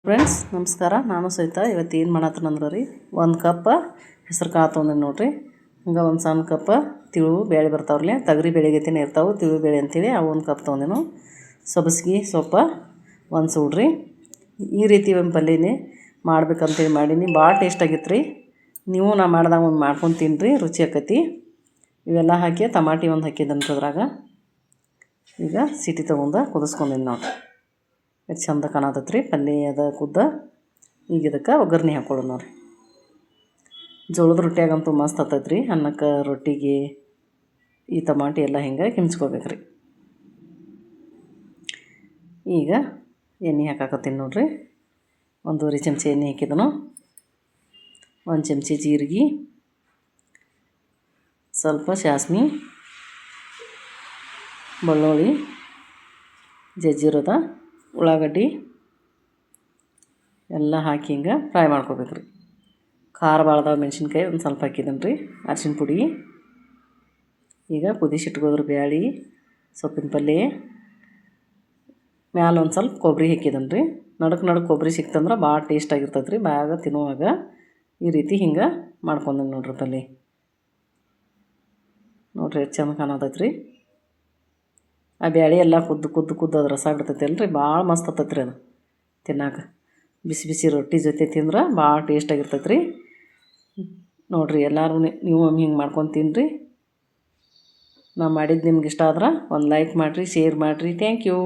Friends ನಮಸ್ಕಾರ. ನಾನು ಸಹಿತ ಇವತ್ತು ಏನು ಮಾಡತ್ತನಂದ್ರೆ ರೀ, ಒಂದು ಕಪ್ ಹೆಸರು ಕಾಳು ತೊಗೊಂಡಿನಿ ನೋಡಿರಿ. ಹಂಗೆ ಒಂದು ಸಣ್ಣ ಕಪ್ ತಿಳು ಬೇಳೆ ಬರ್ತಾವ್ರಲ್ಲ, ತೊಗರಿ ಬೇಳೆಗೈತೇನೆ ಇರ್ತಾವೆ, ತಿಳು ಬೇಳೆ ಅಂತೇಳಿ ಅವು ಒಂದು ಕಪ್ ತೊಗೊಂಡಿನು. ಸಬ್ಬಸಿಗೆ ಸೊಪ್ಪ ಒಂದು ಸೂಡ್ರಿ. ಈ ರೀತಿ ಒಂದು ಪಲ್ಯನೇ ಮಾಡ್ಬೇಕಂತೇಳಿ ಮಾಡೀನಿ. ಭಾಳ ಟೇಸ್ಟ್ ಆಗಿತ್ತು ರೀ. ನೀವು ನಾ ಮಾಡ್ದಾಗ ಒಂದು ಮಾಡ್ಕೊಂಡು ತಿನ್ನಿರಿ, ರುಚಿ ಆಕೈತಿ. ಇವೆಲ್ಲ ಹಾಕಿ ಟಮಾಟಿ ಒಂದು ಹಾಕಿದ್ದನ್ರಿ ಅದ್ರಾಗ. ಈಗ ಸಿಟಿ ತೊಗೊಂಡು ಕುದಿಸ್ಕೊಂಡಿನಿ ನೋಡಿರಿ. ಎಷ್ಟು ಚಂದ ಕಾಣತೈತೆ ರೀ ಪಲ್ಯ ಅದ ಕುದ್ದ. ಈಗ ಇದಕ್ಕೆ ಒಗ್ಗರಣೆ ಹಾಕ್ಕೊಳ್ಳೋಣ ನೋಡಿರಿ. ಜೋಳದ ರೊಟ್ಟಿಯಾಗಂತೂ ಮಸ್ತ್ ಆಗ್ತೈತೆ ರೀ. ಅನ್ನಕ್ಕೆ, ರೊಟ್ಟಿಗೆ ಈ ಟಮಾಟಿ ಎಲ್ಲ ಹಿಂಗೆ ಕಿಮ್ಚ್ಕೋಬೇಕು ರೀ. ಈಗ ಎಣ್ಣೆ ಹಾಕಾಕತ್ತೀನಿ ನೋಡಿರಿ. 1.5 ಚಮಚ ಎಣ್ಣೆ ಹಾಕಿದನು. 1 ಚಮಚ ಜೀರಿಗೆ, ಸ್ವಲ್ಪ ಸಾಸ್ಮೆ, ಬೆಳ್ಳುಳ್ಳಿ, ಜಜ್ಜಿರೋದ, ಉಳ್ಳಾಗಡ್ಡಿ ಎಲ್ಲ ಹಾಕಿ ಹಿಂಗೆ ಫ್ರೈ ಮಾಡ್ಕೋಬೇಕು ರೀ. ಖಾರ ಭಾಳದಾವ, ಮೆಣಸಿನ್ಕಾಯಿ ಒಂದು ಸ್ವಲ್ಪ ಹಾಕಿದ್ದೀನಿ ರೀ. ಅರಿಶಿನ ಪುಡಿ. ಈಗ ಕುದಿಸಿಟ್ಕೋದ್ರ ಬ್ಯಾಳಿ, ಸೊಪ್ಪಿನ ಪಲ್ಯ ಮ್ಯಾಲೆ ಒಂದು ಸ್ವಲ್ಪ ಕೊಬ್ಬರಿ ಹಾಕಿದ್ದೀನಿ ರೀ. ನಡುಕ್ ಕೊಬ್ಬರಿ ಸಿಕ್ತಂದ್ರೆ ಭಾಳ ಟೇಸ್ಟ್ ಆಗಿರ್ತೈತೆ ರೀ. ಬಾಯಾಗ ತಿನ್ನುವಾಗ ಈ ರೀತಿ ಹಿಂಗೆ ಮಾಡ್ಕೊಂಡೀನಿ ನೋಡ್ರಿ ಪಲ್ಯ. ನೋಡಿರಿ ಎಷ್ಟು ಚಂದ ಕಾಣತೈತೆ ರೀ. ಆ ಬ್ಯಾಳೆ ಎಲ್ಲ ಕುದ್ದು ಅದು ರಸ ಬಿಡ್ತೈತೆ ಅಲ್ರಿ, ಭಾಳ ಮಸ್ತ್ ಆಗ್ತೈತೆ ರೀ ಅದು ತಿನ್ನಾಕ. ಬಿಸಿ ಬಿಸಿ ರೊಟ್ಟಿ ಜೊತೆ ತಿಂದ್ರೆ ಭಾಳ ಟೇಸ್ಟಾಗಿರ್ತೈತೆ ರೀ. ನೋಡಿರಿ, ಎಲ್ಲರೂ ನೀವು ಹಿಂಗೆ ಮಾಡ್ಕೊಂಡು ತಿನ್ನಿರಿ. ನಾ ಮಾಡಿದ್ದು ನಿಮ್ಗೆ ಇಷ್ಟ ಆದ್ರೆ ಒಂದು ಲೈಕ್ ಮಾಡಿರಿ, ಶೇರ್ ಮಾಡಿರಿ. Thank you.